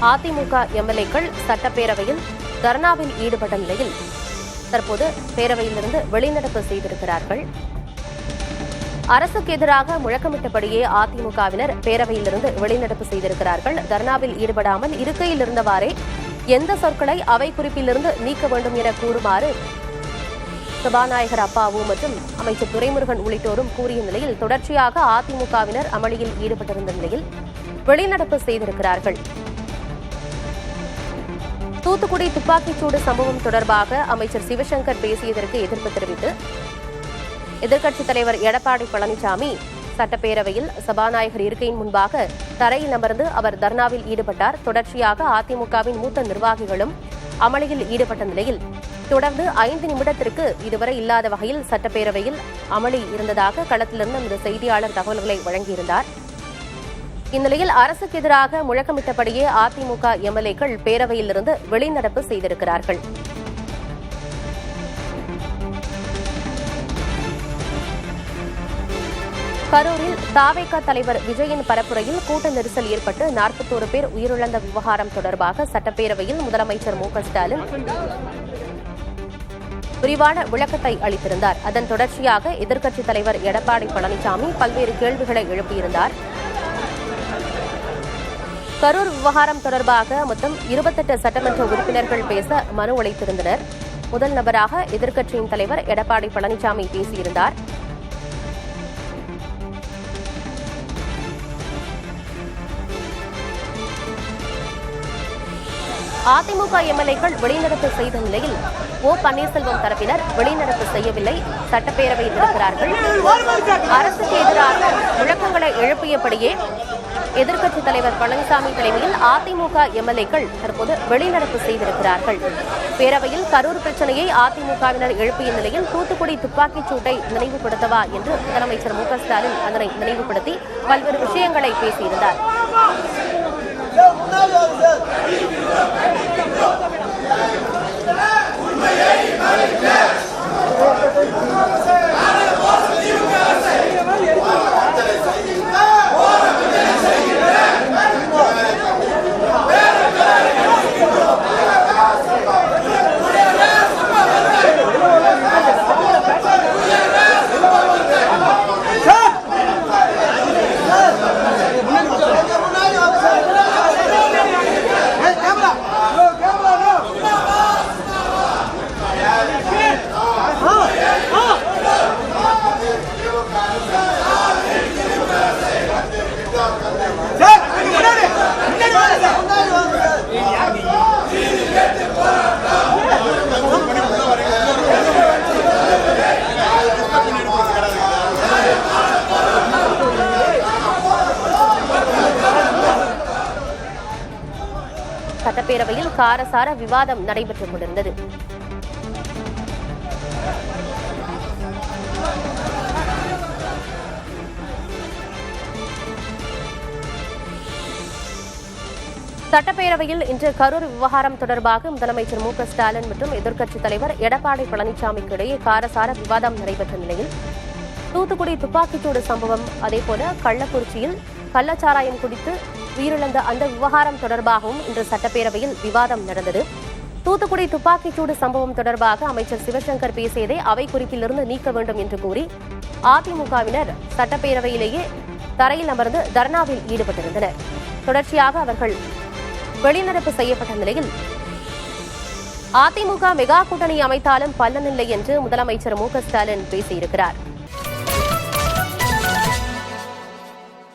அதிமுக எம்எல்ஏக்கள் சட்டப்பேரவையில் தர்ணாவில் ஈடுபட்ட நிலையில் தற்போது பேரவையிலிருந்து வெளிநடப்பு செய்திருக்கிறார்கள். அரசுக்கு எதிராக முழக்கமிட்டபடியே அதிமுகவினர் பேரவையிலிருந்து வெளிநடப்பு செய்திருக்கிறார்கள். தர்ணாவில் ஈடுபடாமல் இருக்கையில் இருந்தவாறே எந்த சொற்களை அவை குறிப்பிலிருந்து நீக்க வேண்டும் என கூறுமாறு சபாநாயகர் அப்பாவு மற்றும் அமைச்சர் துரைமுருகன் உள்ளிட்டோரும் கூறிய நிலையில் தொடர்ச்சியாக அதிமுகவினர் அமளியில் ஈடுபட்டிருந்த நிலையில் வெளிநடப்பு செய்திருக்கிறார்கள். தூத்துக்குடி துப்பாக்கிச்சூடு சம்பவம் தொடர்பாக அமைச்சர் சிவசங்கர் பேசியதற்கு எதிர்ப்பு தெரிவித்து எதிர்க்கட்சித் தலைவர் எடப்பாடி பழனிசாமி சட்டப்பேரவையில் சபாநாயகர் இருக்கையின் முன்பாக தரையில் அமர்ந்து அவர் தர்ணாவில் ஈடுபட்டார். தொடர்ச்சியாக அதிமுகவின் மூத்த நிர்வாகிகளும் அமளியில் ஈடுபட்ட நிலையில் தொடர்ந்து 5 நிமிடத்திற்கு இதுவரை இல்லாத வகையில் சட்டப்பேரவையில் அமளி இருந்ததாக களத்திலிருந்து இந்த செய்தியாளர் தகவல்களை வழங்கியிருந்தார். இந்நிலையில் அரசுக்கு எதிராக முழக்கமிட்டபடியே அதிமுக எம்எல்ஏக்கள் பேரவையிலிருந்து வெளிநடப்பு செய்திருக்கிறார்கள். கரூரில் தாவேக தலைவர் விஜயின் பரப்புரையில் கூட்ட நெரிசல் ஏற்பட்டு 41 பேர் உயிரிழந்த விவகாரம் தொடர்பாக சட்டப்பேரவையில் முதலமைச்சர் மு க ஸ்டாலின் விரிவான விளக்கத்தை அளித்திருந்தார். அதன் தொடர்ச்சியாக எதிர்க்கட்சித் தலைவர் எடப்பாடி பழனிசாமி பல்வேறு கேள்விகளை எழுப்பியிருந்தார். கரூர் விவகாரம் தொடர்பாக மொத்தம் 28 சட்டமன்ற உறுப்பினர்கள் பேச மனு அளித்திருந்தனர். முதல் நபராக எதிர்க்கட்சியின் தலைவர் எடப்பாடி பழனிசாமி பேசியிருந்தார். அதிமுக எம்எல்ஏக்கள் வெளிநடப்பு செய்த நிலையில் ஓ பன்னீர்செல்வம் தரப்பினர் வெளிநடப்பு செய்யவில்லை, சட்டப்பேரவையில் இருக்கிறார்கள். அரசுக்கு எதிராக முழக்கங்களை எழுப்பியபடியே எதிர்க்கட்சித் தலைவர் பழனிசாமி தலைமையில் அதிமுக எம்எல்ஏக்கள் தற்போது வெளிநடப்பு செய்திருக்கிறார்கள். பேரவையில் கரூர் பிரச்சனையை அதிமுகவினர் எழுப்பிய நிலையில் தூத்துக்குடி துப்பாக்கிச் சூட்டை நினைவுபடுத்தவா என்று முதலமைச்சர் மு க ஸ்டாலின் அதனை நினைவுபடுத்தி பல்வேறு விஷயங்களை பேசியிருந்தார். சட்டப்பேரவையில் காரசார விவாதம் நடைபெற்றுக் கொண்டிருந்தது. சட்டப்பேரவையில் இன்று கரூர் விவகாரம் தொடர்பாக முதலமைச்சர் மு க ஸ்டாலின் மற்றும் எதிர்க்கட்சித் தலைவர் எடப்பாடி பழனிசாமிக்கு இடையே காரசார விவாதம் நடைபெற்ற நிலையில் தூத்துக்குடி துப்பாக்கிச்சூடு சம்பவம், அதேபோல கள்ளக்குறிச்சியில் கள்ளச்சாராயம் குடித்து உயிரிழந்த அந்த விவகாரம் தொடர்பாகவும் இன்று சட்டப்பேரவையில் விவாதம் நடந்தது. தூத்துக்குடி துப்பாக்கிச்சூடு சம்பவம் தொடர்பாக அமைச்சர் சிவசங்கர் பேசியதை அவை குறிப்பிலிருந்து நீக்க வேண்டும் என்று கூறி அதிமுகவினர் சட்டப்பேரவையிலேயே தரையில் அமர்ந்து தர்ணாவில் ஈடுபட்டிருந்தனர். தொடர்ச்சியாக அவர்கள் வெளிநடப்பு செய்யப்பட்ட நிலையில் அதிமுக மெகா கூட்டணி அமைத்தாலும் பலனில்லை என்று முதலமைச்சர் மு க ஸ்டாலின் பேசியிருக்கிறார்.